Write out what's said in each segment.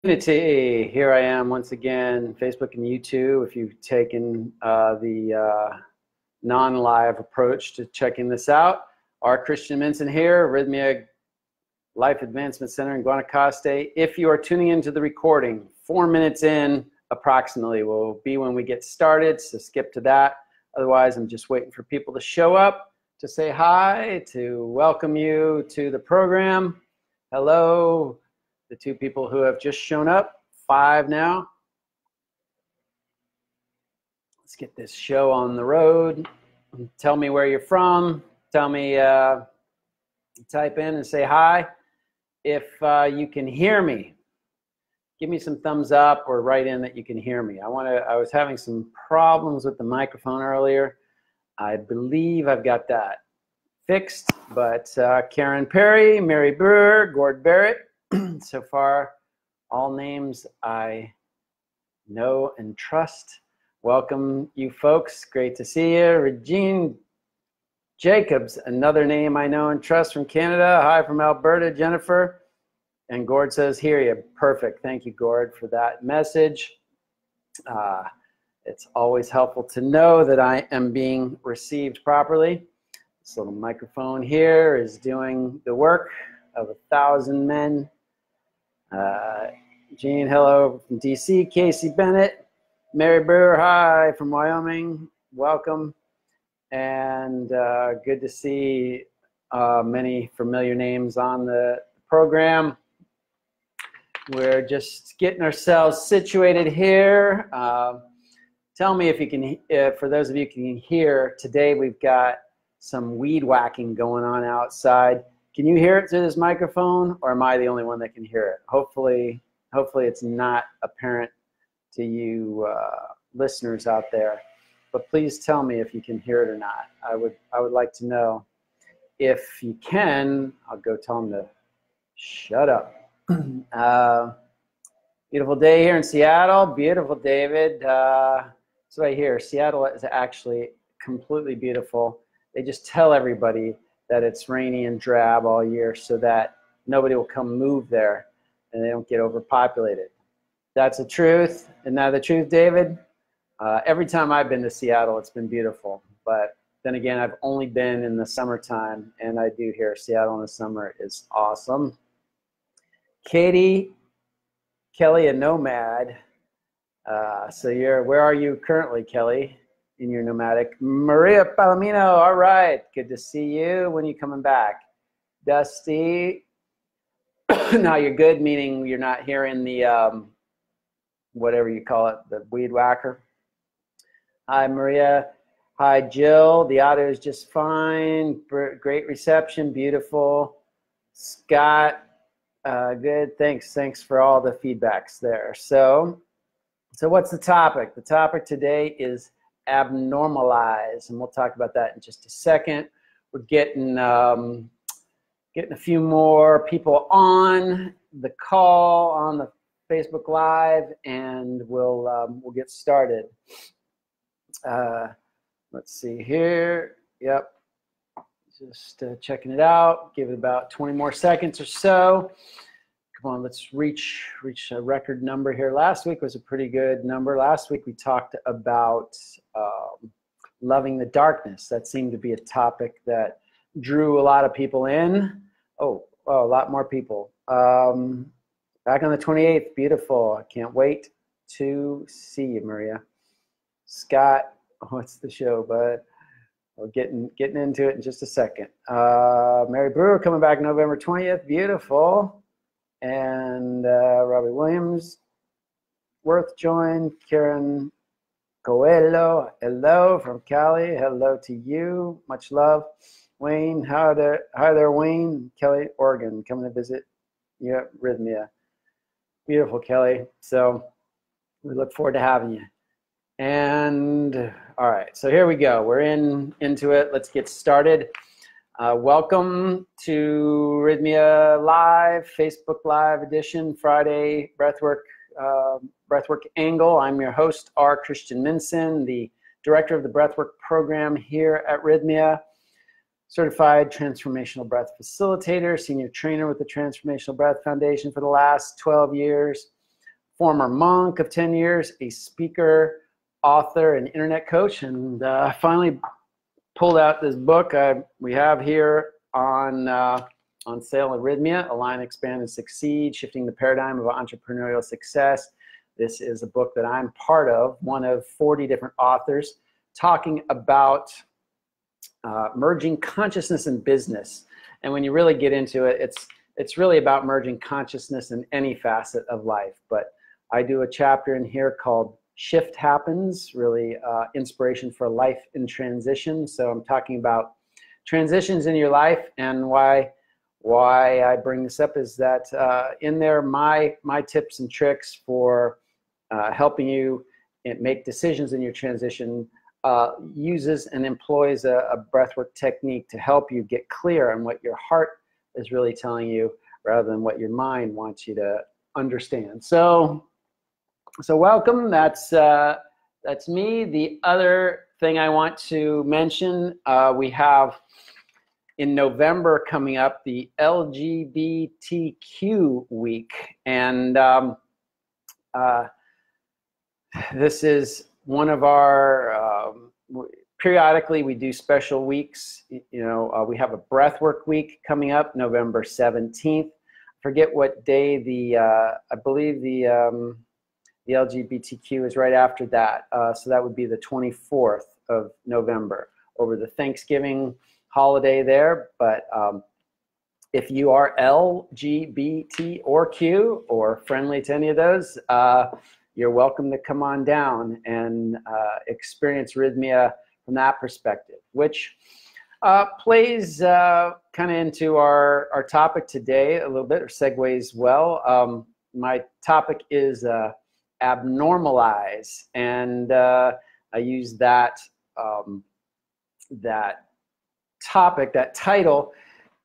Community, here I am once again, Facebook and YouTube. If you've taken the non-live approach to checking this out, our Christian Minson here, Rythmia Life Advancement Center in Guanacaste. If you are tuning into the recording, 4 minutes in approximately will be when we get started, so skip to that. Otherwise, I'm just waiting for people to show up, to say hi, to welcome you to the program. Hello. The 2 people who have just shown up, 5 now. Let's get this show on the road. Tell me where you're from. Tell me, type in and say hi. If you can hear me, give me some thumbs up or write in that you can hear me. I was having some problems with the microphone earlier. I believe I've got that fixed, but Karen Perry, Mary Brewer, Gord Barrett, so far, all names I know and trust. Welcome, you folks. Great to see you. Regine Jacobs, another name I know and trust from Canada. Hi from Alberta, Jennifer. And Gord says, hear you. Perfect. Thank you, Gord, for that message. It's always helpful to know that I am being received properly. This little microphone here is doing the work of 1,000 men. Jean, hello from DC. Casey Bennett, Mary Brewer, hi from Wyoming. Welcome. And good to see many familiar names on the program. We're just getting ourselves situated here. Tell me if you can, for those of you who can hear, today we've got some weed whacking going on outside. Can you hear it through this microphone, or am I the only one that can hear it? Hopefully it's not apparent to you listeners out there. But please tell me if you can hear it or not. I would like to know. If you can, I'll go tell them to shut up. Beautiful day here in Seattle. Beautiful, David. That's what I hear. Seattle is actually completely beautiful. They just tell everybody that it's rainy and drab all year so that nobody will come move there and they don't get overpopulated. That's the truth. Isn't that the truth, David? Every time I've been to Seattle, it's been beautiful. But then again, I've only been in the summertime, and I do hear Seattle in the summer is awesome. Katie, Kelly, a nomad. So where are you currently, Kelly? In your nomadic. Maria Palomino, all right. Good to see you. When are you coming back? Dusty. Now you're good, meaning you're not hearing the, whatever you call it, the weed whacker. Hi, Maria. Hi, Jill. The audio is just fine. Great reception. Beautiful. Scott, good. Thanks for all the feedbacks there. So what's the topic? The topic today is abNORMALIZE, and we'll talk about that in just a second. We're getting a few more people on the call on the Facebook Live, and we'll get started. Let's see here. Yep, just checking it out. Give it about 20 more seconds or so. Come on, let's reach a record number here. Last week was a pretty good number. Last week we talked about loving the darkness. That seemed to be a topic that drew a lot of people in. Oh, a lot more people. Back on the 28th, beautiful. I can't wait to see you, Maria. Scott, what's the show, bud? We're getting into it in just a second. Mary Brewer coming back November 20th, beautiful. And Robbie Williams, Worth joined. Karen Coelho, hello from Cali. Hello to you. Much love. Wayne, hi there, Wayne. Kelly, Oregon, coming to visit you at Rythmia. Beautiful, Kelly. So we look forward to having you. And all right, so here we go. We're into it. Let's get started. Welcome to Rythmia Live, Facebook Live edition, Friday Breathwork Angle. I'm your host, R. Christian Minson, the director of the Breathwork program here at Rythmia. Certified Transformational Breath Facilitator, Senior Trainer with the Transformational Breath Foundation for the last 12 years. former monk of 10 years, a speaker, author, and internet coach, and I finally pulled out this book we have here on sale at Rythmia, Align, Expand, and Succeed, Shifting the Paradigm of Entrepreneurial Success. This is a book that I'm part of, one of 40 different authors, talking about merging consciousness and business. And when you really get into it, it's really about merging consciousness in any facet of life. But I do a chapter in here called Shift Happens, really inspiration for life in transition. So I'm talking about transitions in your life, and why I bring this up is that in there, my tips and tricks for helping you make decisions in your transition uses and employs a breathwork technique to help you get clear on what your heart is really telling you rather than what your mind wants you to understand. So welcome. That's me. The other thing I want to mention, we have in November coming up the LGBTQ week, and this is one of our periodically we do special weeks. You know, we have a breathwork week coming up November 17th. Forget what day I believe the LGBTQ is right after that. So that would be the 24th of November, over the Thanksgiving holiday there. But if you are LGBT or Q or friendly to any of those, you're welcome to come on down and experience Rythmia from that perspective, which plays kind of into our topic today a little bit, or segues well. My topic is abNORMALIZE, and I use that topic, that title,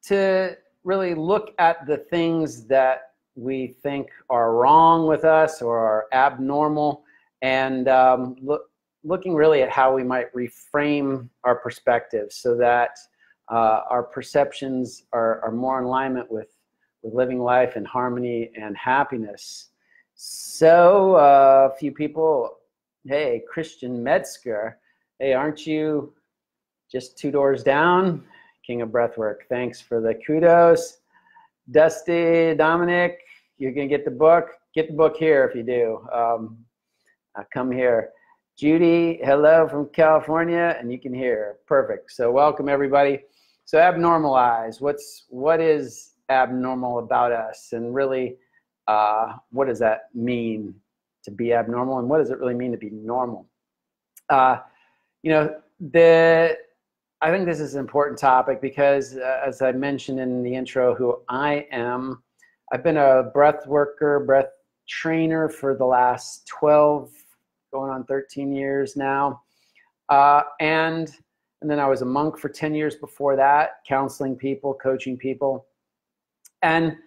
to really look at the things that we think are wrong with us or are abnormal, and looking really at how we might reframe our perspective so that our perceptions are more in alignment with living life in harmony and happiness. So a few people, hey, Christian Metzger, hey, aren't you just 2 doors down? King of Breathwork, thanks for the kudos. Dusty, Dominic, you're gonna get the book. Get the book here if you do. Come here. Judy, hello from California, and you can hear. Perfect. So welcome everybody. So abNORMALIZE. What is abnormal about us, and really, what does that mean to be abnormal, and what does it really mean to be normal? You know, I think this is an important topic because, as I mentioned in the intro, who I am, I've been a breath worker, breath trainer for the last 12, going on 13 years now. And then I was a monk for 10 years before that, counseling people, coaching people. And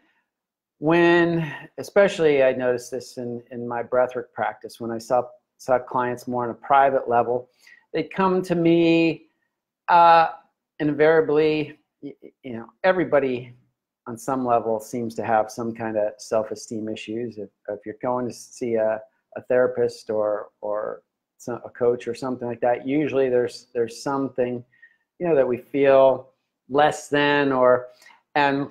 especially I noticed this in my breathwork practice, when I saw clients more on a private level, they'd come to me invariably, you know, everybody on some level seems to have some kind of self-esteem issues. If you're going to see a therapist or a coach or something like that, usually there's something, you know, that we feel less than, and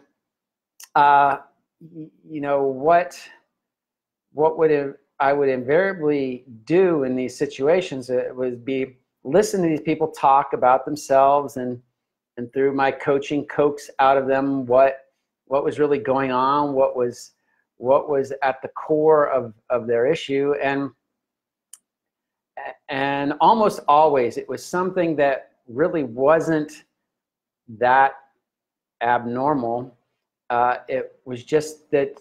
you know, what I would invariably do in these situations, it would be listen to these people talk about themselves, and through my coaching, coax out of them what was really going on, what was at the core of their issue, and almost always it was something that really wasn't that abnormal. It was just that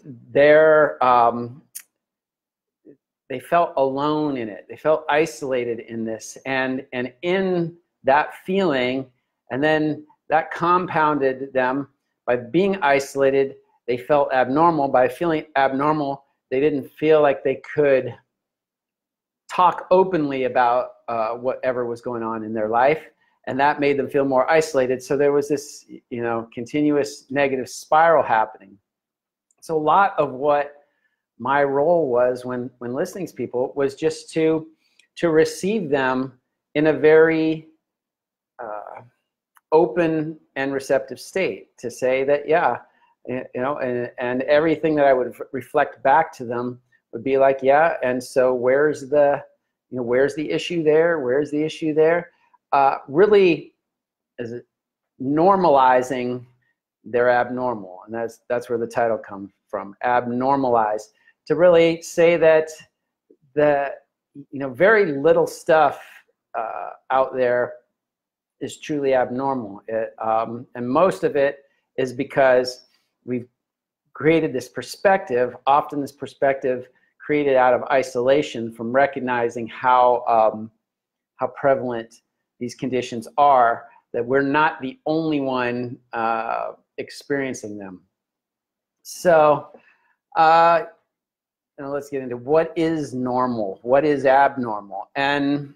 they felt alone in it. They felt isolated in this, and in that feeling, and then that compounded them by being isolated. They felt abnormal. By feeling abnormal, they didn't feel like they could talk openly about whatever was going on in their life, and that made them feel more isolated. So there was this, you know, continuous negative spiral happening. So a lot of what my role was when listening to people was just to receive them in a very open and receptive state, to say that, yeah, you know, and everything that I would reflect back to them would be like, yeah, and so where's the, you know, where's the issue there? Where's the issue there? Really, is it normalizing their abnormal, and that's where the title comes from, abNORMALIZE, to really say that you know, very little stuff out there is truly abnormal. And most of it is because we've created this perspective, often this perspective created out of isolation from recognizing how prevalent these conditions are, that we're not the only one experiencing them. So you know, let's get into what is normal, what is abnormal. And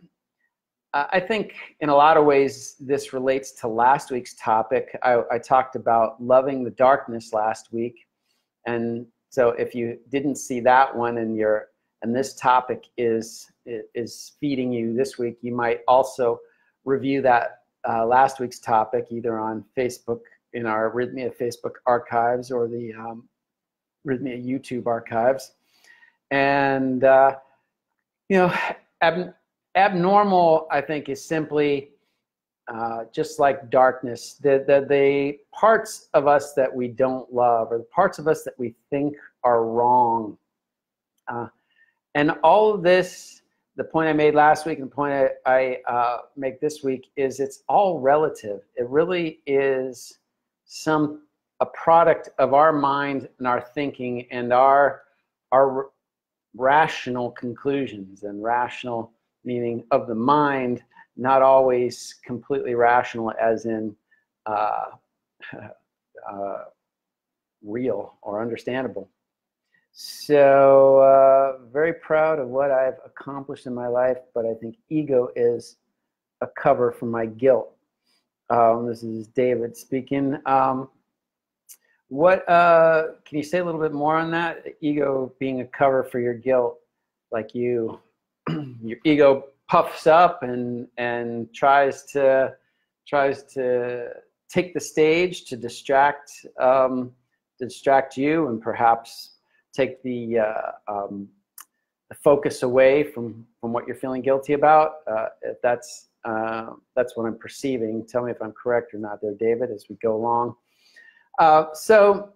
I think in a lot of ways this relates to last week's topic. I talked about loving the darkness last week, and so if you didn't see that one and this topic is feeding you this week, you might also review that last week's topic either on Facebook in our Rythmia Facebook archives or the Rythmia YouTube archives. And you know, abnormal, I think, is simply just like darkness, the parts of us that we don't love, or the parts of us that we think are wrong. And all of this, the point I made last week and the point I make this week, is it's all relative. It really is a product of our mind and our thinking and our rational conclusions, and rational meaning of the mind, not always completely rational as in real or understandable. So very proud of what I've accomplished in my life, but I think ego is a cover for my guilt. This is David speaking. What can you say a little bit more on that? Ego being a cover for your guilt, like your ego puffs up and tries to take the stage to distract you, and perhaps take the focus away from what you're feeling guilty about. If that's what I'm perceiving. Tell me if I'm correct or not there, David, as we go along. So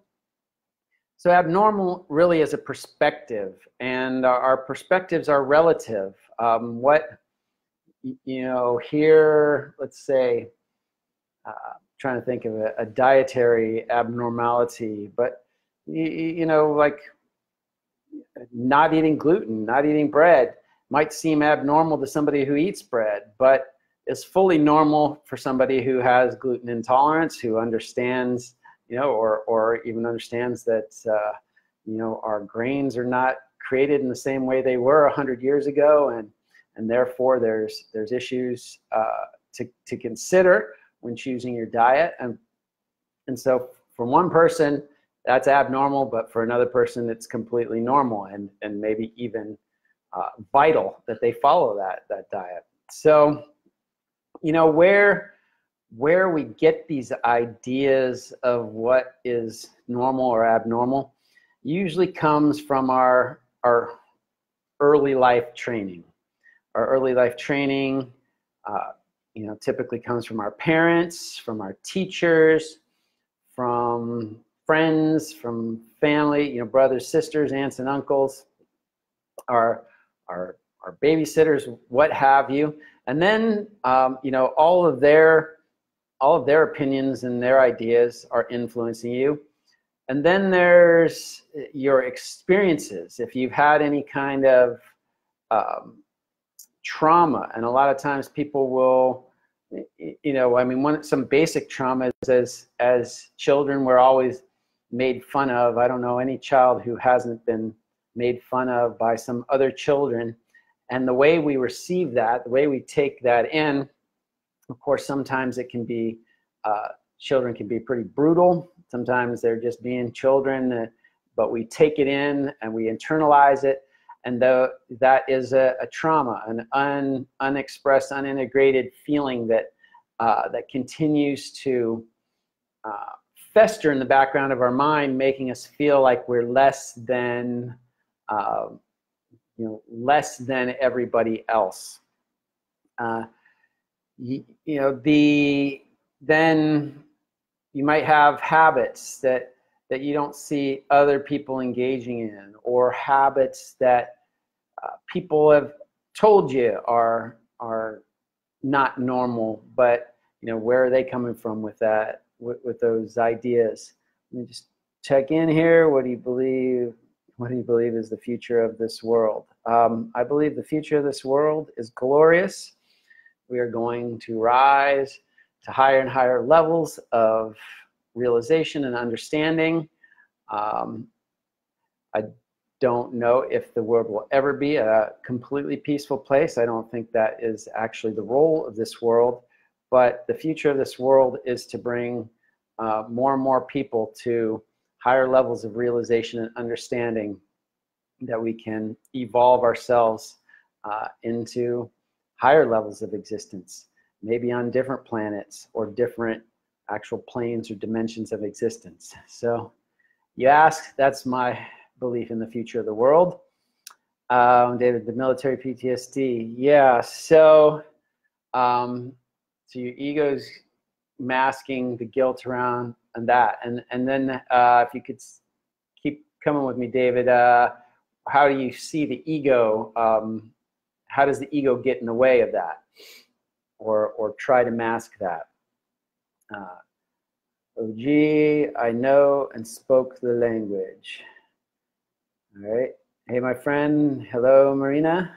abnormal really is a perspective, and our perspectives are relative. What, you know, here, let's say, trying to think of a dietary abnormality, but you know, like not eating gluten, not eating bread might seem abnormal to somebody who eats bread, but it's fully normal for somebody who has gluten intolerance, who understands, you know, or even understands that, you know, our grains are not created in the same way they were 100 years ago, and therefore there's issues to consider when choosing your diet. And so for one person, that's abnormal, but for another person, it's completely normal and maybe even vital that they follow that diet. So, you know, where we get these ideas of what is normal or abnormal usually comes from our early life training. Our early life training, you know, typically comes from our parents, from our teachers, from friends, from family, you know, brothers, sisters, aunts, and uncles, our babysitters, what have you. And then, you know, all of their opinions and their ideas are influencing you. And then there's your experiences. If you've had any kind of trauma, and a lot of times people will, you know, I mean, some basic trauma is as children, we're always made fun of. I don't know any child who hasn't been made fun of by some other children. And the way we receive that, the way we take that in, of course, sometimes it can be, children can be pretty brutal. Sometimes they're just being children. but we take it in and we internalize it. And though that is a trauma, an unexpressed, unintegrated feeling that that continues to fester in the background of our mind, making us feel like we're less than, less than everybody else. Then you might have habits that you don't see other people engaging in, or habits that people have told you are not normal, but where are they coming from with that, with those ideas? Let me just check in here. What do you believe? What do you believe is the future of this world? I believe the future of this world is glorious. We are going to rise to higher and higher levels of realization and understanding. I don't know if the world will ever be a completely peaceful place. I don't think that is actually the role of this world, but the future of this world is to bring more and more people to higher levels of realization and understanding, that we can evolve ourselves into higher levels of existence, maybe on different planets or different actual planes or dimensions of existence. So you ask, that's my belief in the future of the world. David, the military PTSD. Yeah, so your ego's masking the guilt around and that. And then if you could keep coming with me, David, how do you see the ego? How does the ego get in the way of that, or try to mask that? OG, I know and spoke the language. All right. Hey, my friend. Hello, Marina.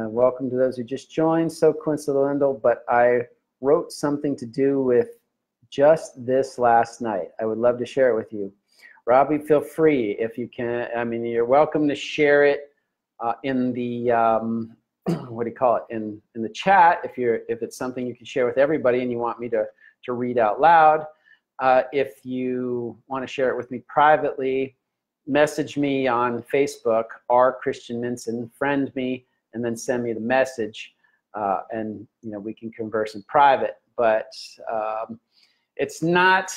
Welcome to those who just joined. So coincidental, but I wrote something to do with just this last night. I would love to share it with you. Robbie, feel free if you can. I mean, you're welcome to share it in the what do you call it, in the chat, if it's something you can share with everybody and you want me to read out loud. If you want to share it with me privately, message me on Facebook, R.Christian Minson, friend me, and then send me the message, and we can converse in private. But it's not,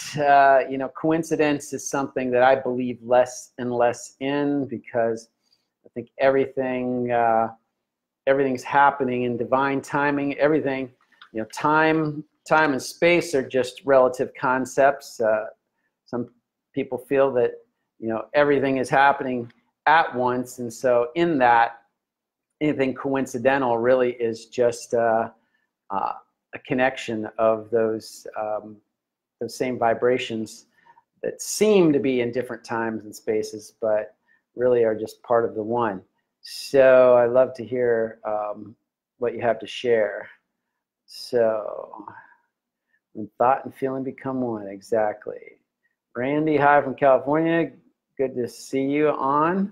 coincidence is something that I believe less and less in, because I think everything's happening in divine timing. Everything, time and space are just relative concepts. Some people feel that everything is happening at once, and so in that, anything coincidental really is just a connection of those same vibrations that seem to be in different times and spaces, but really are just part of the one. So I love to hear what you have to share. So when thought and feeling become one, exactly. Randy, hi from California. Good to see you on.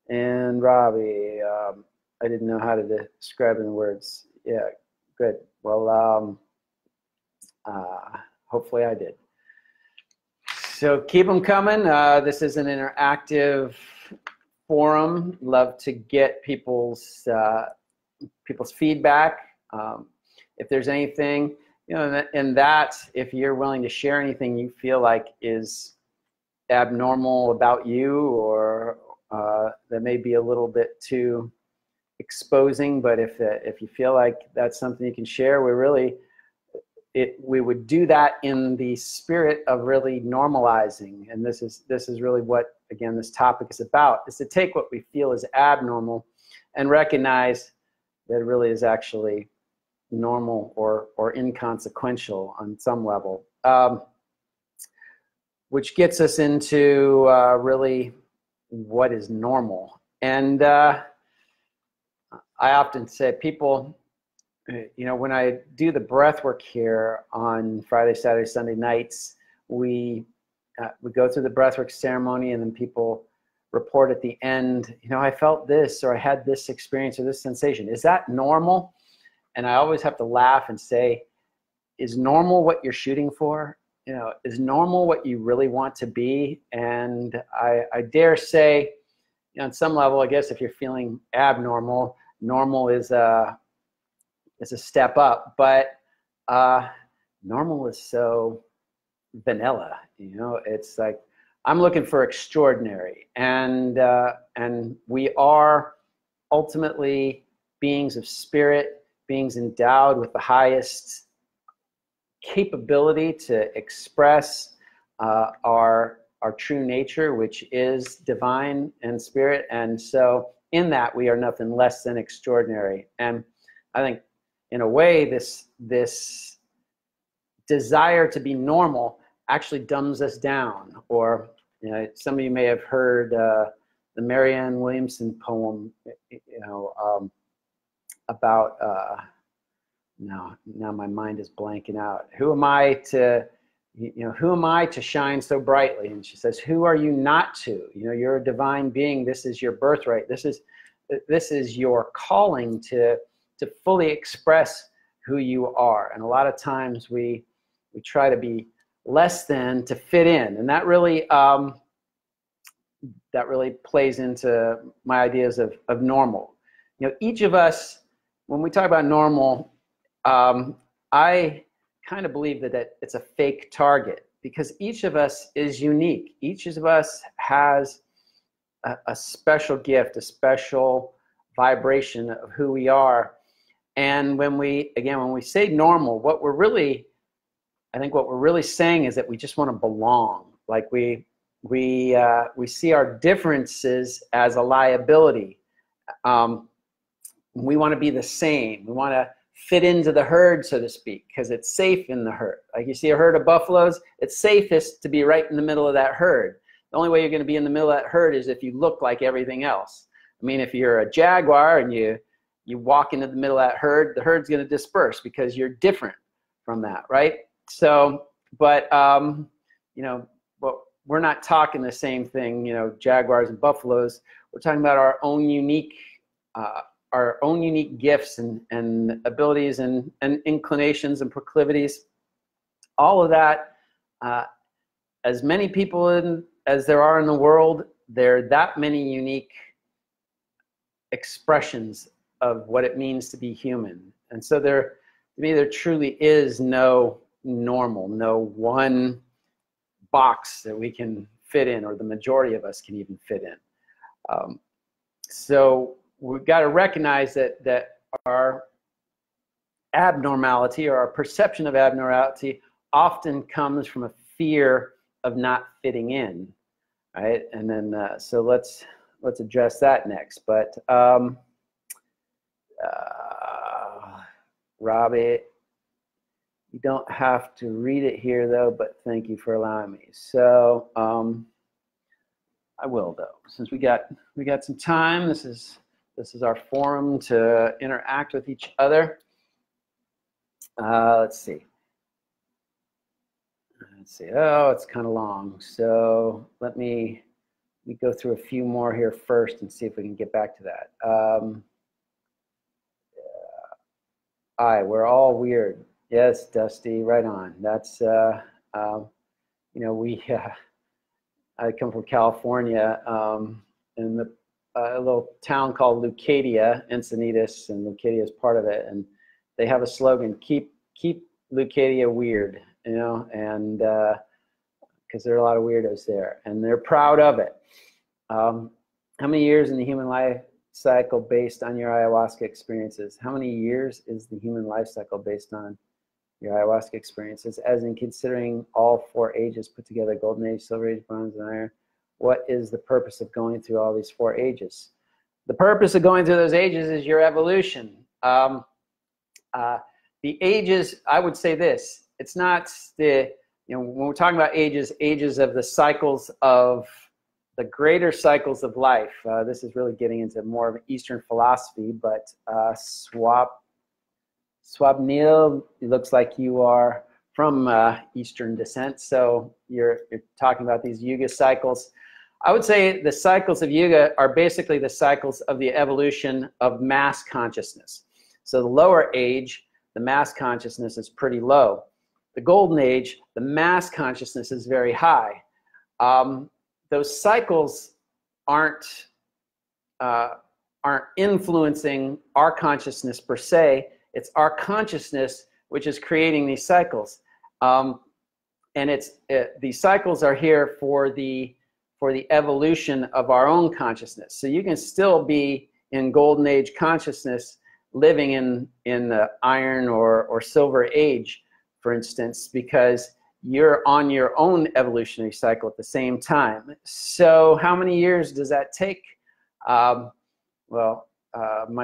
And Robbie, I didn't know how to describe in the words. Yeah, good. Well, hopefully I did. So keep them coming. This is an interactive forum. Love to get people's feedback. If there's anything, in that, if you're willing to share anything you feel like is abnormal about you, or that may be a little bit too exposing, but if you feel like that's something you can share, we would do that in the spirit of really normalizing. And this is really what, again, this topic is about, is to take what we feel is abnormal and recognize that it really is actually normal or inconsequential on some level, which gets us into really what is normal. And I often say, people, when I do the breath work here on Friday, Saturday, Sunday nights, we go through the breath work ceremony, and then people report at the end, I felt this, or I had this experience, or this sensation. Is that normal? And I always have to laugh and say, is normal what you're shooting for? is normal what you really want to be? And I dare say, on some level, I guess if you're feeling abnormal, normal is a step up, but normal is so vanilla. It's like, I'm looking for extraordinary, and we are ultimately beings of spirit, beings endowed with the highest capability to express our true nature, which is divine and spirit. And so in that, we are nothing less than extraordinary. And I think in a way, this desire to be normal actually dumbs us down. Or some of you may have heard the Marianne Williamson poem, about now my mind is blanking out. Who am I to shine so brightly? And she says, who are you not to? You're a divine being. This is your birthright. This is your calling to fully express who you are. And a lot of times we try to be less than to fit in, and that really plays into my ideas of normal. Each of us, when we talk about normal, I kind of believe that it's a fake target, because each of us is unique. Each of us has a special gift, a special vibration of who we are. And when we say normal, I think what we're really saying is that we just want to belong. Like we see our differences as a liability. We want to be the same. We want to fit into the herd, so to speak, because it's safe in the herd. Like you see a herd of buffaloes, it's safest to be right in the middle of that herd. The only way you're going to be in the middle of that herd is if you look like everything else. I mean, if you're a jaguar and you walk into the middle of that herd, the herd's going to disperse because you're different from that, right? So, but we're not talking the same thing, jaguars and buffaloes. We're talking about our own unique gifts and abilities and inclinations and proclivities. All of that, as many people as there are in the world, there are that many unique expressions of what it means to be human. And so to me, there truly is no normal, no one box that we can fit in, or the majority of us can even fit in. So we've got to recognize that our abnormality, or our perception of abnormality, often comes from a fear of not fitting in, right? And then so let's address that next. But Robbie, you don't have to read it here though, but thank you for allowing me. So I will though, since we got some time. This is our forum to interact with each other. Let's see. Oh, it's kind of long. So let me go through a few more here first and see if we can get back to that. We're all weird. Yes, Dusty, right on. That's, I come from California, in a little town called Leucadia, Encinitas, and Leucadia is part of it. And they have a slogan, keep Leucadia weird, and because there are a lot of weirdos there, and they're proud of it. How many years in the human life cycle based on your ayahuasca experiences? How many years is the human life cycle based on your ayahuasca experiences, as in considering all 4 ages put together, golden age, silver age, bronze, and iron? What is the purpose of going through all these 4 ages? The purpose of going through those ages is your evolution. The ages, I would say this, it's not when we're talking about ages of the cycles of the greater cycles of life. This is really getting into more of Eastern philosophy, but Swapnil, it looks like you are from Eastern descent, so you're talking about these Yuga cycles. I would say the cycles of Yuga are basically the cycles of the evolution of mass consciousness. So the lower age, the mass consciousness is pretty low. the golden age, the mass consciousness is very high. Those cycles aren't influencing our consciousness per se. It's our consciousness which is creating these cycles. And these cycles are here for the evolution of our own consciousness. So you can still be in golden age consciousness, living in the iron or silver age, for instance, because you're on your own evolutionary cycle at the same time. So how many years does that take? My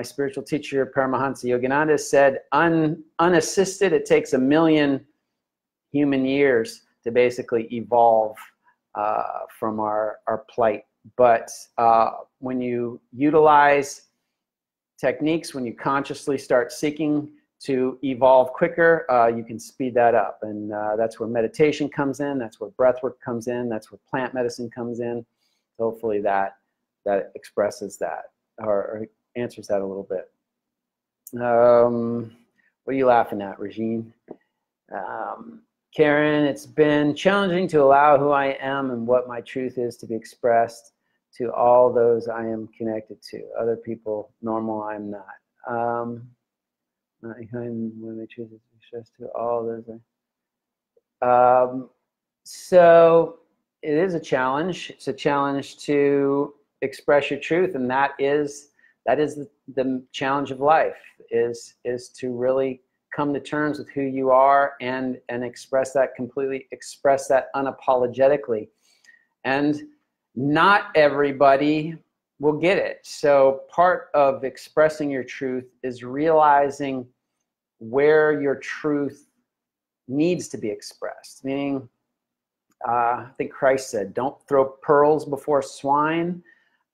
spiritual teacher, Paramahansa Yogananda, said unassisted, it takes 1 million human years to basically evolve from our plight. But when you utilize techniques, when you consciously start seeking to evolve quicker, you can speed that up. And that's where meditation comes in, that's where breath work comes in, that's where plant medicine comes in. So hopefully that expresses that or answers that a little bit. What are you laughing at, Regine? Karen, it's been challenging to allow who I am and what my truth is to be expressed to all those I am connected to. Other people, normal, I'm not. Not behind when my truth is to be expressed to all those. So it is a challenge. It's a challenge to express your truth, and that is the challenge of life, is to really come to terms with who you are and express that completely, express that unapologetically. And not everybody will get it. So part of expressing your truth is realizing where your truth needs to be expressed. Meaning, I think Christ said, don't throw pearls before swine.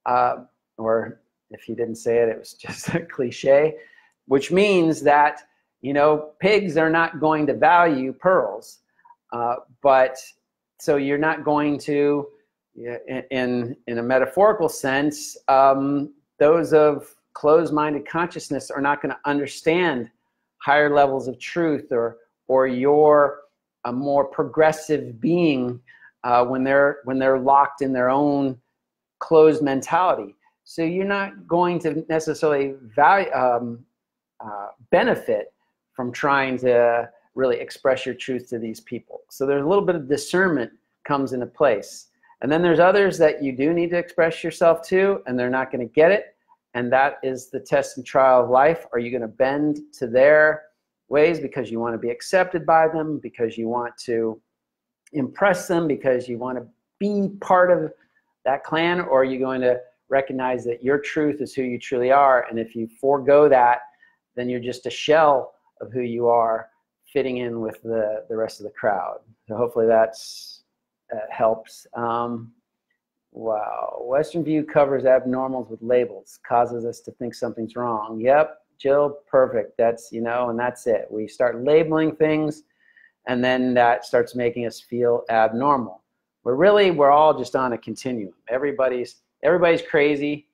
Or if he didn't say it, it was just a cliche, which means that, you know, pigs are not going to value pearls. But so you're not going to, in a metaphorical sense, those of closed-minded consciousness are not going to understand higher levels of truth, or you're a more progressive being when they're locked in their own closed mentality. So you're not going to necessarily benefit from trying to really express your truth to these people. So there's a little bit of discernment comes into place. And then there's others that you do need to express yourself to, and they're not going to get it. And that is the test and trial of life. Are you going to bend to their ways because you want to be accepted by them, because you want to impress them, because you want to be part of that clan? Or are you going to recognize that your truth is who you truly are? And if you forego that, then you're just a shell of who you are, fitting in with the rest of the crowd. So hopefully that helps. Wow. Western view covers abnormals with labels, causes us to think something's wrong. Yep, Jill, perfect. That's, you know, and that's it. We start labeling things, and then that starts making us feel abnormal. We're all just on a continuum. Everybody's crazy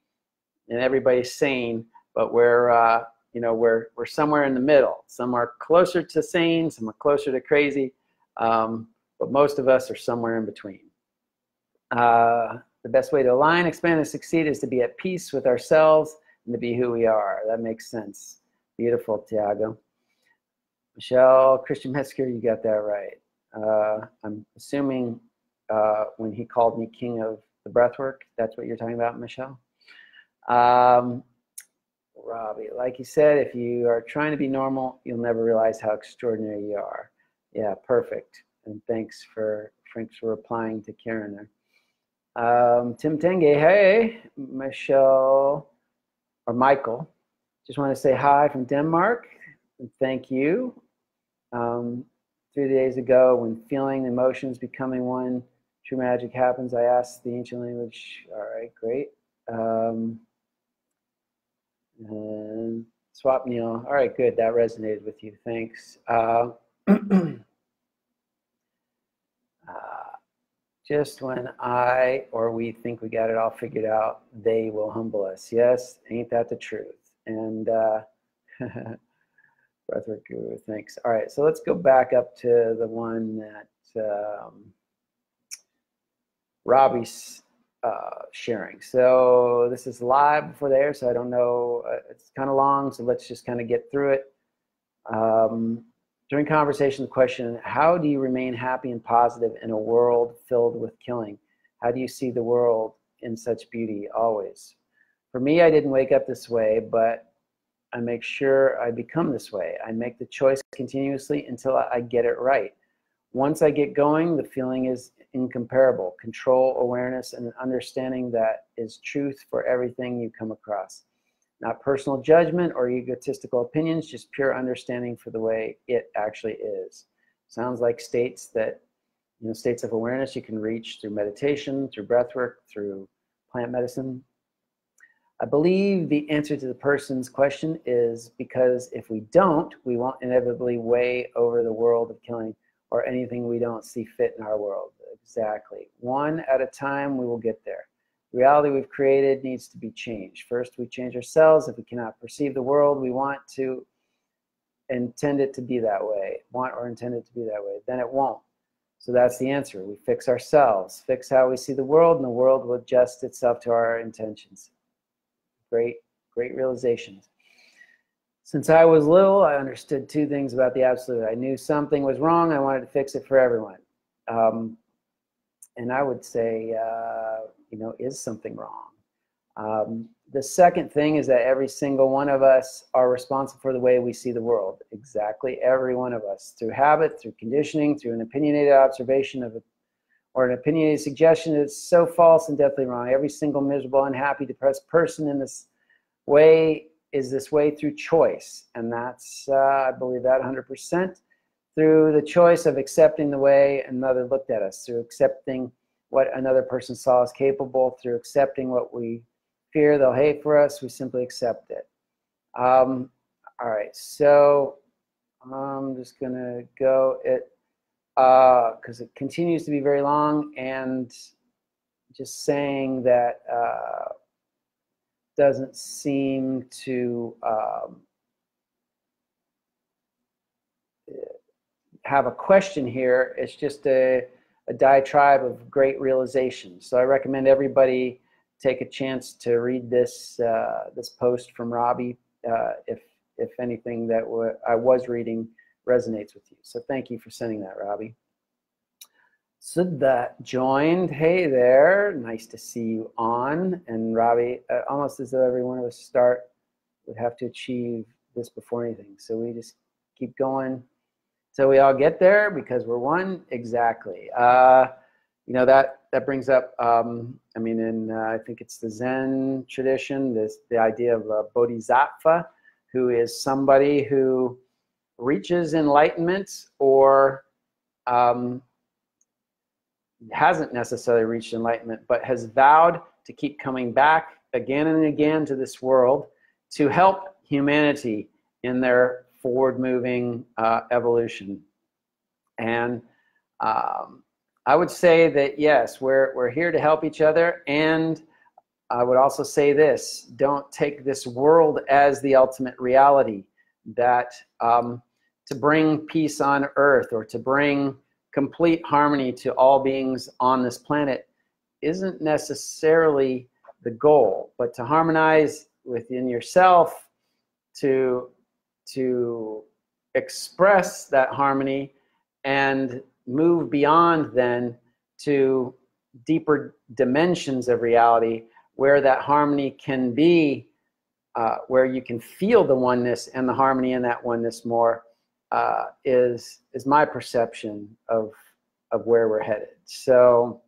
and everybody's sane, but we're somewhere in the middle. Some are closer to sane, some are closer to crazy, but most of us are somewhere in between. The best way to align, expand, and succeed is to be at peace with ourselves and to be who we are. That makes sense. Beautiful, Tiago. Michelle, Christian Metzger, you got that right. I'm assuming when he called me king of the breathwork, that's what you're talking about, Michelle. Robbie, like you said, if you are trying to be normal, you'll never realize how extraordinary you are. Yeah, perfect. And thanks for replying to Karen there. Tim Tenge, hey, Michelle, or Michael. Just want to say hi from Denmark, and thank you. 3 days ago, when feeling emotions becoming one, true magic happens, I asked the ancient language. All right, great. And Swap Neil. All right, good. That resonated with you. Thanks. Just when I or we think we got it all figured out, they will humble us. Yes, ain't that the truth? And Breathwork Guru, thanks. All right, so let's go back up to the one that Robbie's sharing. So this is live before the air, so I don't know. It's kind of long, so let's just kind of get through it. During conversation, the question, how do you remain happy and positive in a world filled with killing? How do you see the world in such beauty always? For me, I didn't wake up this way, but I make sure I become this way. I make the choice continuously until I get it right. Once I get going, the feeling is incomparable. Control, awareness, and an understanding that is truth for everything you come across. Not personal judgment or egotistical opinions, just pure understanding for the way it actually is. Sounds like states that, states of awareness you can reach through meditation, through breath work, through plant medicine. I believe the answer to the person's question is because if we don't, we won't inevitably weigh over the world of killing or anything we don't see fit in our world. Exactly. One at a time, we will get there. The reality we've created needs to be changed. First, we change ourselves. If we cannot perceive the world we want to intend it to be that way, then it won't. So that's the answer. We fix ourselves, fix how we see the world, and the world will adjust itself to our intentions. Great realizations. Since I was little, I understood two things about the absolute. I knew something was wrong. I wanted to fix it for everyone. And I would say, is something wrong? The second thing is that every single one of us are responsible for the way we see the world. Exactly every one of us. Through habit, through conditioning, through an opinionated observation of it, or an opinionated suggestion that's so false and deathly wrong. Every single miserable, unhappy, depressed person in this way is this way through choice. And that's, I believe that 100%. Through the choice of accepting the way another looked at us, through accepting what another person saw as capable, through accepting what we fear they'll hate for us, we simply accept it. All right, so I'm just gonna go because it continues to be very long, and just saying that doesn't seem to have a question here. It's just a diatribe of great realization. So I recommend everybody take a chance to read this this post from Robbie if anything that I was reading resonates with you. So thank you for sending that, Robbie. Sudha joined. Hey there, nice to see you on. And Robbie, almost as though every one of us would have to achieve this before anything. So we just keep going till we all get there because we're one. Exactly. That brings up, I think it's the Zen tradition, the idea of a bodhisattva, who is somebody who reaches enlightenment or hasn't necessarily reached enlightenment, but has vowed to keep coming back again and again to this world to help humanity in their forward-moving evolution. And I would say that, yes, we're here to help each other. And I would also say this: don't take this world as the ultimate reality, that to bring peace on earth or to bring complete harmony to all beings on this planet isn't necessarily the goal, but to harmonize within yourself, to express that harmony and move beyond then to deeper dimensions of reality where that harmony can be, where you can feel the oneness and the harmony in that oneness more, is my perception of where we're headed. So,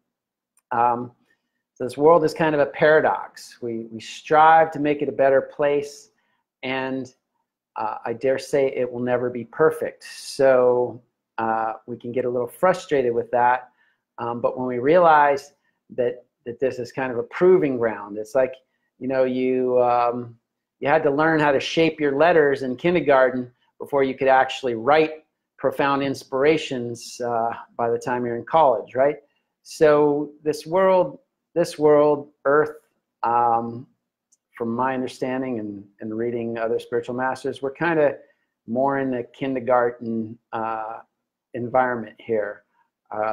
so this world is kind of a paradox. We strive to make it a better place, and I dare say it will never be perfect. So we can get a little frustrated with that. But when we realize that this is kind of a proving ground, it's like, you had to learn how to shape your letters in kindergarten before you could actually write profound inspirations by the time you're in college, right? So this world, Earth, from my understanding and reading other spiritual masters, we're kind of more in the kindergarten environment here.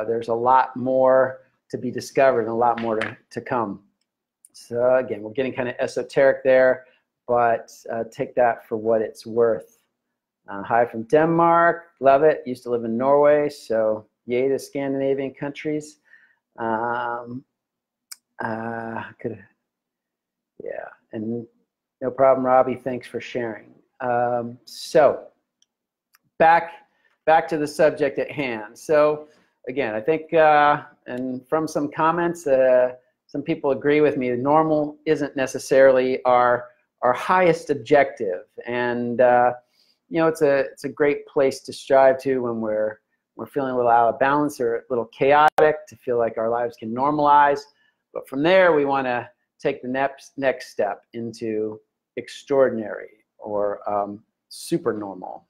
There's a lot more to be discovered and a lot more to come. So again, we're getting kind of esoteric there, but take that for what it's worth. Hi from Denmark, love it. Used to live in Norway, so yay to Scandinavian countries. Yeah, and no problem, Robbie. Thanks for sharing. So back to the subject at hand. So again, I think, and from some comments, some people agree with me. Normal isn't necessarily our highest objective, and you know, it's a great place to strive to when we're feeling a little out of balance or a little chaotic, to feel like our lives can normalize. But from there, we want to take the next step into extraordinary or super normal.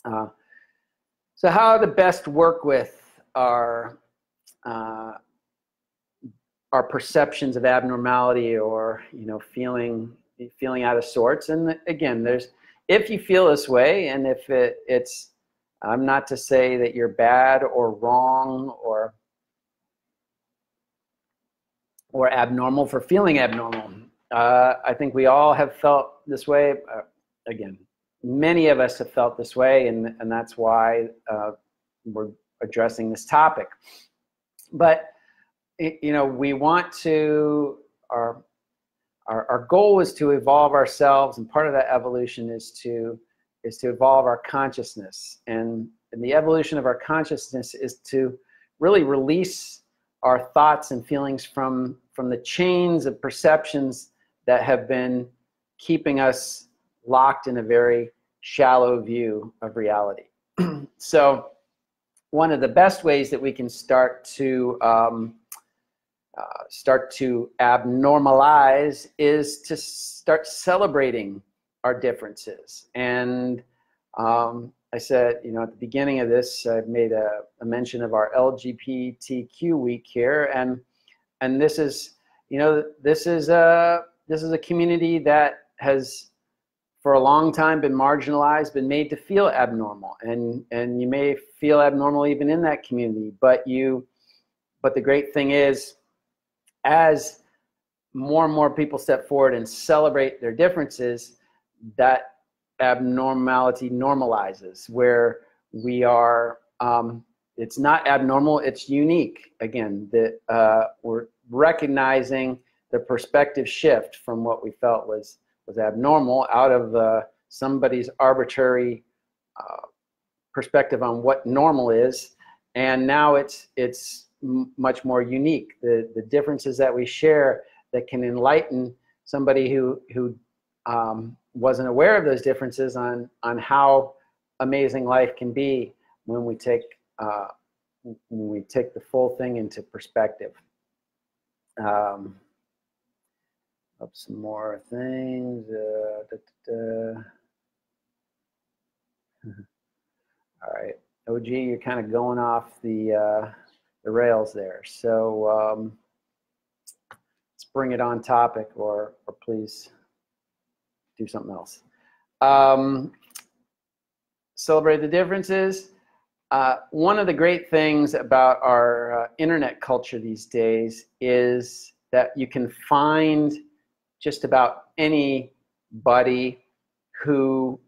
So how to best work with our perceptions of abnormality, or, you know, feeling out of sorts. And again, if you feel this way, and if it's I'm not to say that you're bad or wrong or abnormal for feeling abnormal. I think we all have felt this way. Again, many of us have felt this way, and that's why we're addressing this topic. But you know, we want to, our goal is to evolve ourselves, and part of that evolution is to evolve our consciousness. And the evolution of our consciousness is to really release our thoughts and feelings from the chains of perceptions that have been keeping us locked in a very shallow view of reality. So one of the best ways that we can start to abnormalize is to start celebrating our differences. And I said, you know, at the beginning of this, I've made a mention of our LGBTQ week here, and this is, you know, this is a community that has for a long time been marginalized, been made to feel abnormal, and you may feel abnormal even in that community, but the great thing is, as more and more people step forward and celebrate their differences, that abnormality normalizes, where we are, it's not abnormal, it's unique. Again, that we're recognizing the perspective shift from what we felt was abnormal out of somebody's arbitrary perspective on what normal is, and now it's much more unique. The differences that we share that can enlighten somebody who wasn't aware of those differences on how amazing life can be when we take the full thing into perspective. Up some more things. All right, OG, you're kind of going off the rails there. So let's bring it on topic, or please do something else. Celebrate the differences. One of the great things about our internet culture these days is that you can find just about anybody who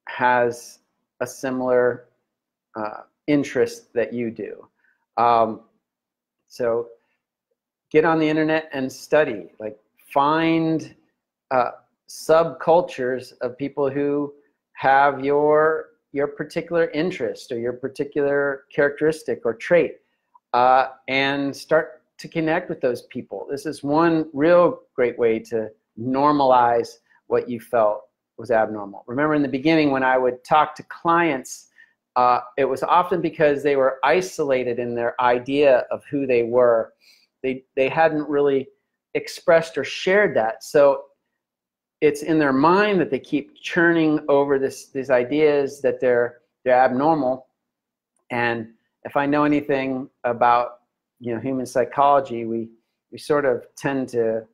has a similar interest that you do. So get on the internet and study, like find subcultures of people who have your particular interest or your particular characteristic or trait, and start to connect with those people. This is one real great way to normalize what you felt was abnormal. Remember in the beginning when I would talk to clients, it was often because they were isolated in their idea of who they were. They hadn't really expressed or shared that. So it's in their mind that they keep churning over these ideas that they're abnormal. And if I know anything about, you know, human psychology, we sort of tend to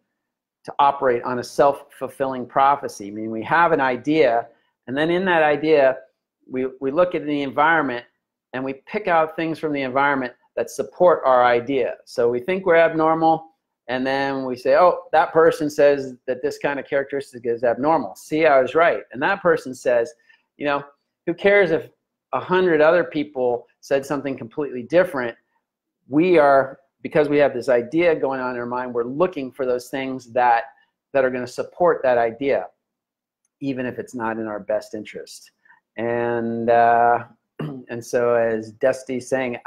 operate on a self-fulfilling prophecy. I mean, we have an idea, And then in that idea, we look at the environment and we pick out things from the environment that support our idea. So we think we're abnormal, and then we say, oh, that person says that this kind of characteristic is abnormal. See, I was right. And that person says, you know, who cares if 100 other people said something completely different? We are, because we have this idea going on in our mind, we're looking for those things that are going to support that idea, even if it's not in our best interest. And so as Dusty's saying,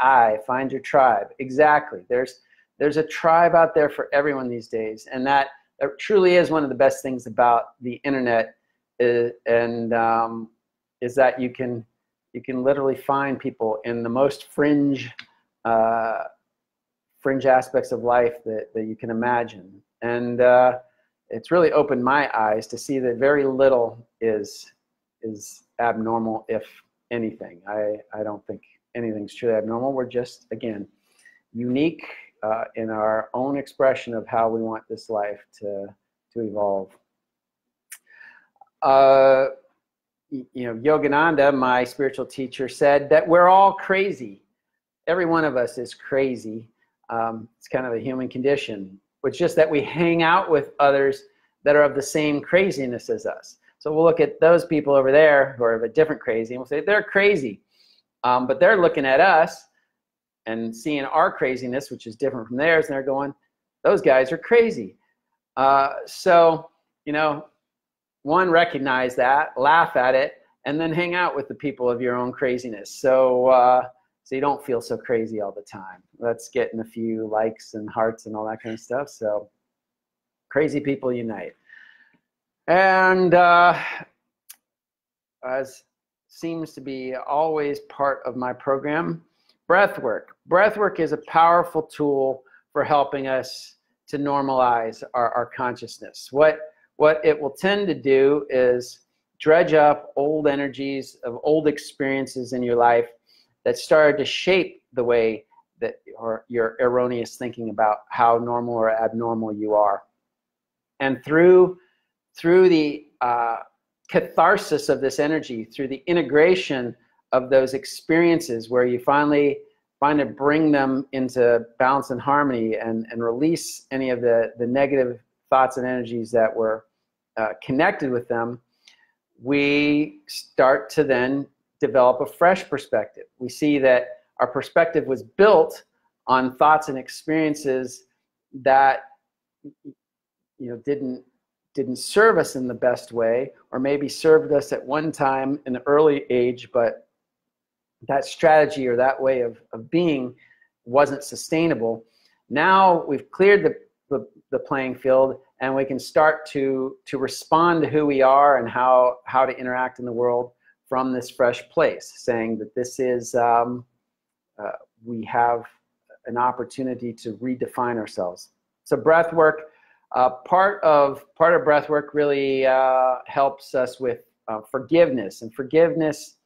find your tribe. Exactly. There's a tribe out there for everyone these days. And that truly is one of the best things about the internet, is that you can literally find people in the most fringe aspects of life that you can imagine. And it's really opened my eyes to see that very little is abnormal, if anything. I don't think anything's truly abnormal. We're just, again, unique in our own expression of how we want this life to evolve. You know, Yogananda, my spiritual teacher, said that we're all crazy. Every one of us is crazy. It's kind of a human condition. It's just that we hang out with others that are of the same craziness as us. So we'll look at those people over there who are of a different crazy, and we'll say they're crazy. But they're looking at us and seeing our craziness, which is different from theirs, and they're going, those guys are crazy. So, you know, one, recognize that, laugh at it, and then hang out with the people of your own craziness. So, so you don't feel so crazy all the time. Let's get in a few likes and hearts and all that kind of stuff. So crazy people unite. And as seems to be always part of my program, breath work. Breath work is a powerful tool for helping us to normalize our consciousness. What it will tend to do is dredge up old energies of old experiences in your life that started to shape the way that your erroneous thinking about how normal or abnormal you are. And through the catharsis of this energy, through the integration of those experiences where you finally find to bring them into balance and harmony and release any of the negative thoughts and energies that were connected with them, we start to then develop a fresh perspective. We see that our perspective was built on thoughts and experiences that, you know, didn't serve us in the best way, or maybe served us at one time in the early age, but that strategy or that way of being wasn't sustainable. Now we've cleared the playing field, and we can start to respond to who we are and how to interact in the world from this fresh place, saying that this is, we have an opportunity to redefine ourselves. So breath work, part of breath work really helps us with forgiveness, and forgiveness,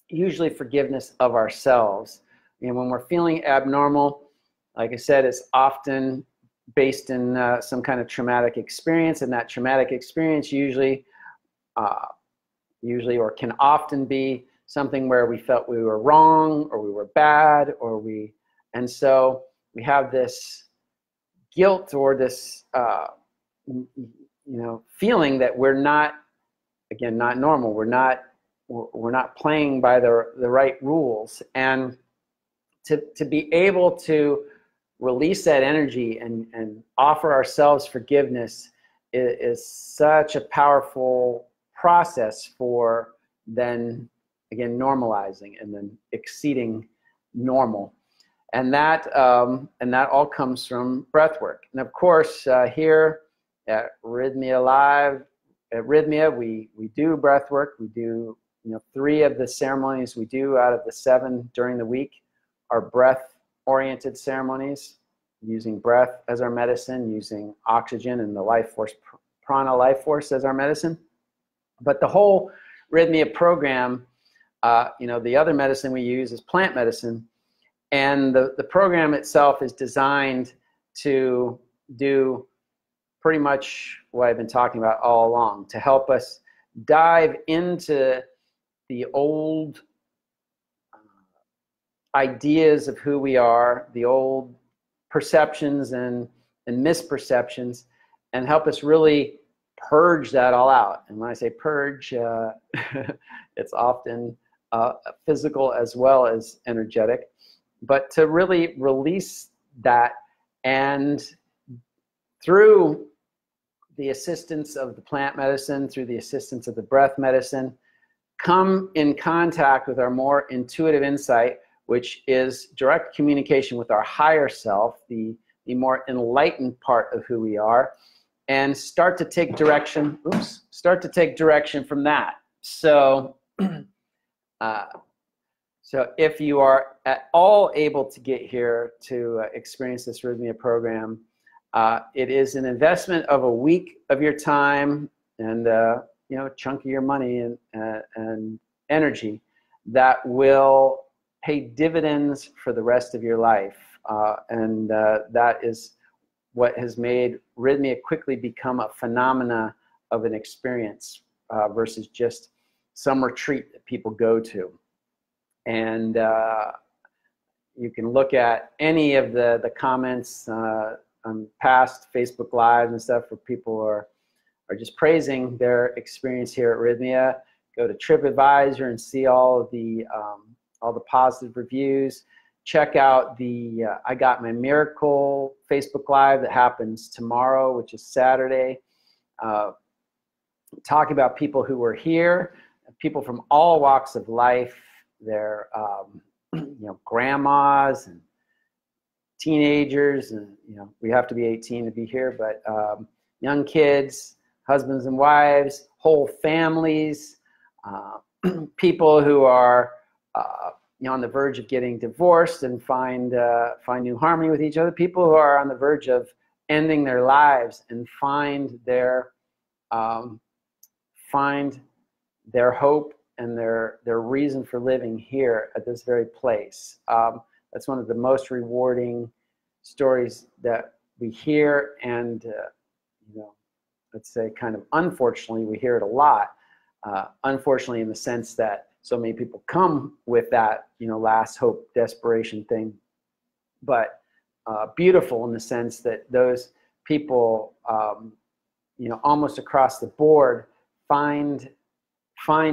usually forgiveness of ourselves. And when we're feeling abnormal, like I said, it's often based in some kind of traumatic experience, and that traumatic experience usually or can often be something where we felt we were wrong, or we were bad, and so we have this guilt or this you know, feeling that we're not, again, not normal. We're not playing by the right rules. And to be able to release that energy and offer ourselves forgiveness is such a powerful process for then, again, normalizing and then exceeding normal. And that all comes from breath work. And of course, here at Rythmia Live, at Rythmia, we do breath work. We do, you know, 3 of the ceremonies we do out of the 7 during the week are breath-oriented ceremonies, using breath as our medicine, using oxygen and the life force, prana life force as our medicine. But the whole Rythmia program, you know, the other medicine we use is plant medicine. And the program itself is designed to do pretty much what I've been talking about all along, to help us dive into the old ideas of who we are, the old perceptions and misperceptions, and help us really purge that all out. And when I say purge, it's often physical as well as energetic, but to really release that, and through the assistance of the plant medicine, through the assistance of the breath medicine, come in contact with our more intuitive insight, which is direct communication with our higher self, the more enlightened part of who we are, and start to take direction. Start to take direction from that. So, so if you are at all able to get here to experience this Rythmia program, it is an investment of a week of your time and a chunk of your money and energy that will pay dividends for the rest of your life. And that is what has made Rythmia quickly become a phenomena of an experience versus just some retreat that people go to. And you can look at any of the comments on past Facebook Lives and stuff where people are just praising their experience here at Rythmia. Go to TripAdvisor and see all the positive reviews. Check out the I Got My Miracle Facebook Live that happens tomorrow, which is Saturday. Talk about people who were here, people from all walks of life. They're grandmas and teenagers, and we have to be 18 to be here, but young kids, husbands and wives, whole families, people who are on the verge of getting divorced and find new harmony with each other, people who are on the verge of ending their lives and find their hope and their reason for living here at this very place. That's one of the most rewarding stories that we hear, and let's say kind of unfortunately we hear it a lot. Unfortunately, in the sense that so many people come with that last hope, desperation thing, but beautiful in the sense that those people almost across the board find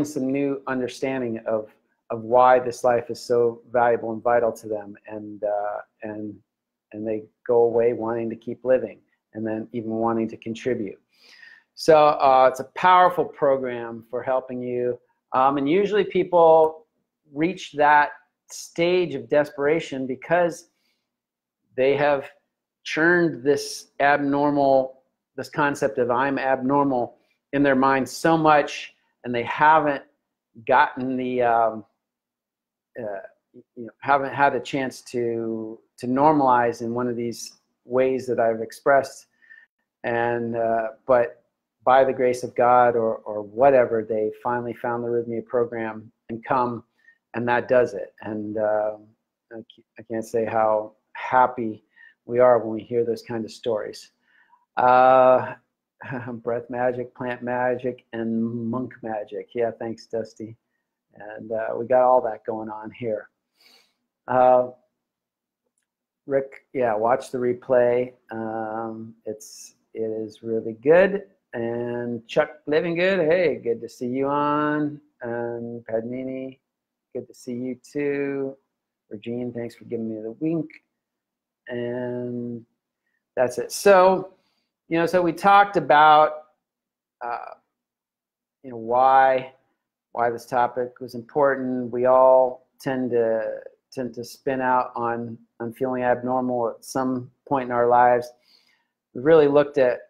some new understanding of why this life is so valuable and vital to them, and they go away wanting to keep living, and then even wanting to contribute. So it's a powerful program for helping you. And usually people reach that stage of desperation because they have churned this concept of I'm abnormal in their mind so much, and they haven't gotten the haven't had a chance to normalize in one of these ways that I've expressed, and but by the grace of God or whatever, they finally found the Rythmia program and come, and that does it. And I can't say how happy we are when we hear those kind of stories. Breath magic, plant magic, and monk magic. Yeah, thanks, Dusty. And we got all that going on here. Rick, yeah, watch the replay. It is really good. And Chuck Living Good, hey, good to see you on. And Padmini, good to see you too. Regine, thanks for giving me the wink. And that's it. So, so we talked about, why this topic was important. We all tend to spin out on feeling abnormal at some point in our lives. We really looked at,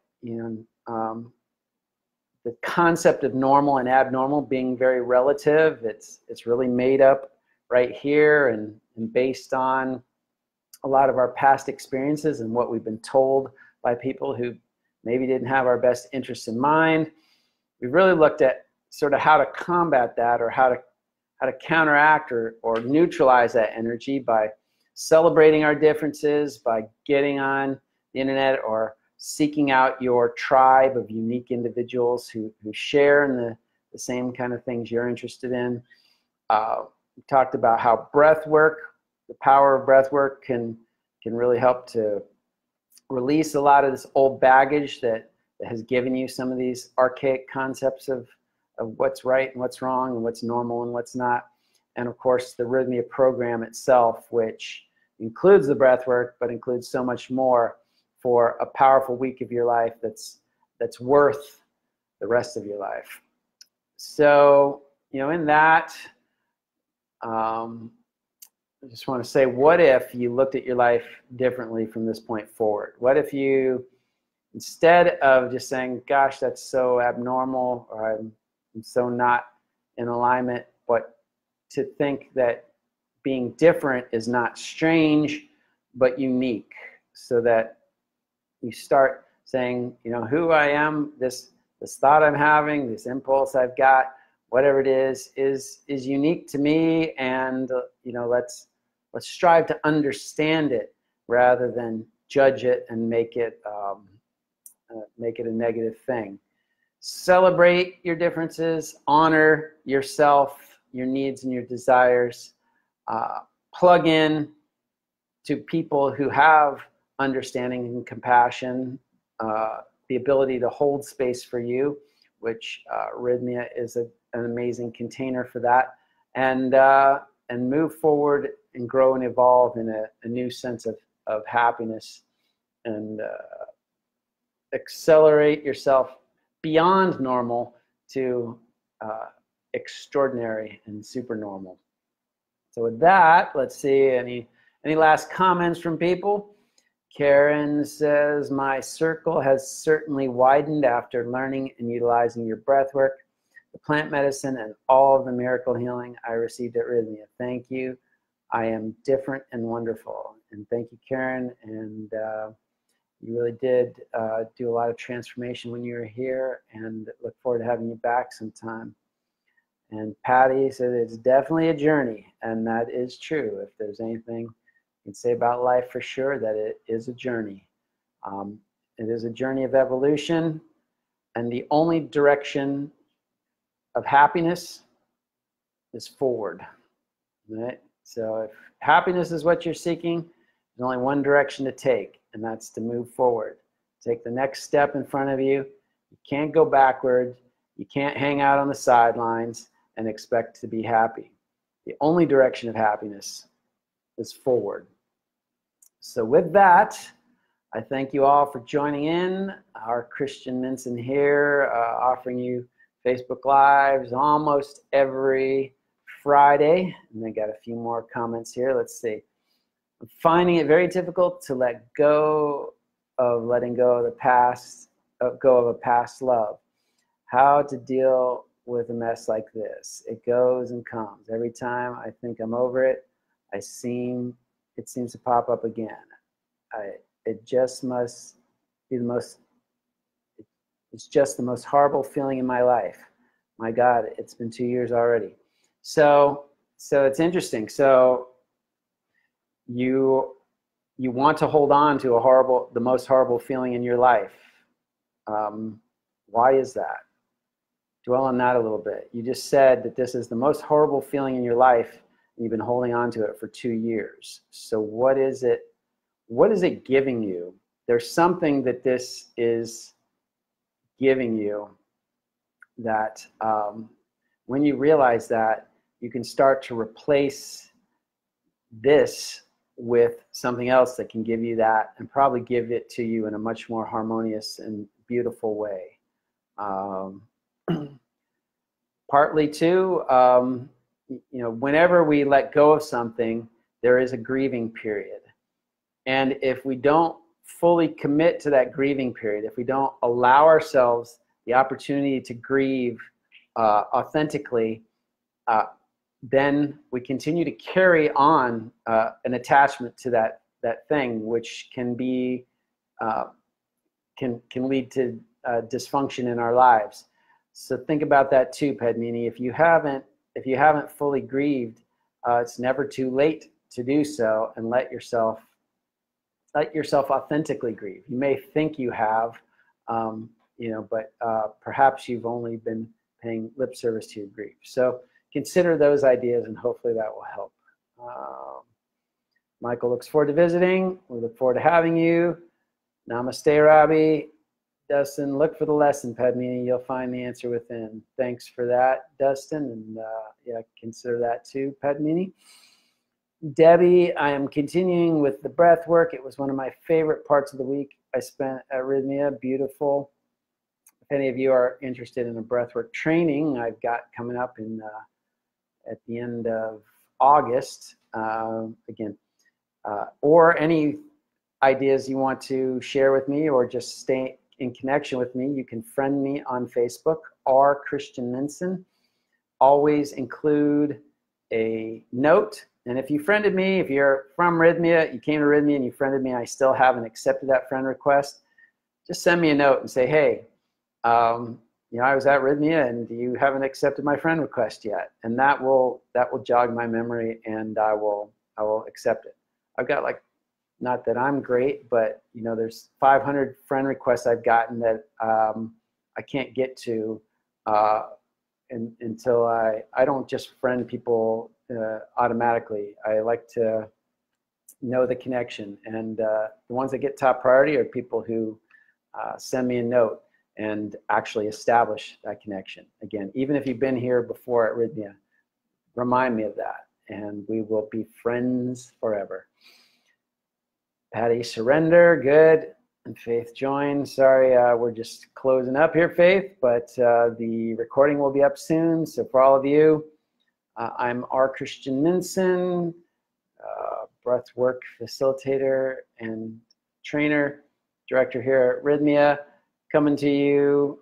the concept of normal and abnormal being very relative. It's really made up right here and based on a lot of our past experiences and what we've been told by people who maybe didn't have our best interests in mind. We really looked at sort of how to combat that, or how to counteract or neutralize that energy by celebrating our differences, by getting on the internet or seeking out your tribe of unique individuals who share in the same kind of things you're interested in. We talked about how breath work, the power of breath work can really help to release a lot of this old baggage that has given you some of these archaic concepts of what's right and what's wrong and what's normal and what's not. And of course, the Rythmia program itself, which includes the breath work, but includes so much more for a powerful week of your life that's worth the rest of your life. So, in that, I just want to say, what if you looked at your life differently from this point forward? What if you, instead of just saying, gosh, that's so abnormal, or I'm so not in alignment, but to think that being different is not strange, but unique, so that you start saying, who I am, this thought I'm having, this impulse I've got, whatever it is unique to me, and let's strive to understand it rather than judge it and make it a negative thing. Celebrate your differences, honor yourself, your needs and your desires. Plug in to people who have understanding and compassion, the ability to hold space for you, which Rythmia is an amazing container for that, and move forward and grow and evolve in a new sense of happiness, and accelerate yourself beyond normal to extraordinary and super normal. So with that, let's see, any last comments from people? Karen says, my circle has certainly widened after learning and utilizing your breath work, the plant medicine, and all of the miracle healing I received at Rythmia. Thank you. I am different and wonderful. And thank you, Karen. And you really did do a lot of transformation when you were here, and look forward to having you back sometime. And Patty said it's definitely a journey, and that is true. If there's anything you can say about life for sure, that it is a journey. It is a journey of evolution, and the only direction of happiness is forward. Right? So if happiness is what you're seeking, there's only one direction to take, and that's to move forward. Take the next step in front of you. You can't go backward. You can't hang out on the sidelines and expect to be happy. The only direction of happiness is forward. So with that, I thank you all for joining in. Our Christian Minson here, offering you Facebook Lives almost every Friday. And I got a few more comments here. Let's see. I'm finding it very difficult to let go of letting go of the past, go of a past love. How to deal with a mess like this. It goes and comes. Every time I think I'm over it, it seems to pop up again. It just must be it's just the most horrible feeling in my life. My God, it's been 2 years already. So it's interesting. So you want to hold on to the most horrible feeling in your life. Why is that? Dwell on that a little bit. You just said that this is the most horrible feeling in your life, and you've been holding on to it for 2 years. So what is it? What is it giving you? There's something that this is giving you that when you realize that, you can start to replace this with something else that can give you that, and probably give it to you in a much more harmonious and beautiful way. Partly too, whenever we let go of something, there is a grieving period. And if we don't fully commit to that grieving period, if we don't allow ourselves the opportunity to grieve authentically, then we continue to carry on an attachment to that thing, which can be can lead to dysfunction in our lives. So think about that too, Padmini. If you haven't fully grieved, it's never too late to do so, and let yourself authentically grieve. You may think you have, but perhaps you've only been paying lip service to your grief. So consider those ideas, and hopefully that will help. Michael looks forward to visiting. We look forward to having you. Namaste, Robbie. Dustin, look for the lesson, Padmini. You'll find the answer within. Thanks for that, Dustin. And yeah, consider that too, Padmini. Debbie, I am continuing with the breath work. It was one of my favorite parts of the week I spent at Rythmia. Beautiful. If any of you are interested in a breathwork training I've got coming up in at the end of August, or any ideas you want to share with me or just stay in connection with me, you can friend me on Facebook, R. Christian Minson. Always include a note. And if you friended me, if you're from Rythmia, you came to Rythmia and you friended me, I still haven't accepted that friend request, just send me a note and say, hey, you know, I was at Rythmia and you haven't accepted my friend request yet. And that will jog my memory, and I will accept it. I've got, like, not that I'm great, but you know, there's 500 friend requests I've gotten that I can't get to until I don't just friend people automatically. I like to know the connection, and the ones that get top priority are people who send me a note and actually establish that connection. Again, even if you've been here before at Rythmia, remind me of that, and we will be friends forever. Patty, surrender, good. And Faith, join. Sorry, we're just closing up here, Faith, but the recording will be up soon. So for all of you, I'm R. Christian Minson, breathwork facilitator and trainer, director here at Rythmia, coming to you,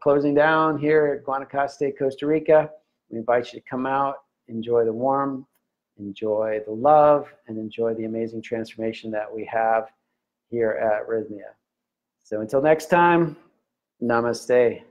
closing down here at Guanacaste, Costa Rica. We invite you to come out, enjoy the warmth, enjoy the love, and enjoy the amazing transformation that we have here at Rythmia. So until next time, namaste.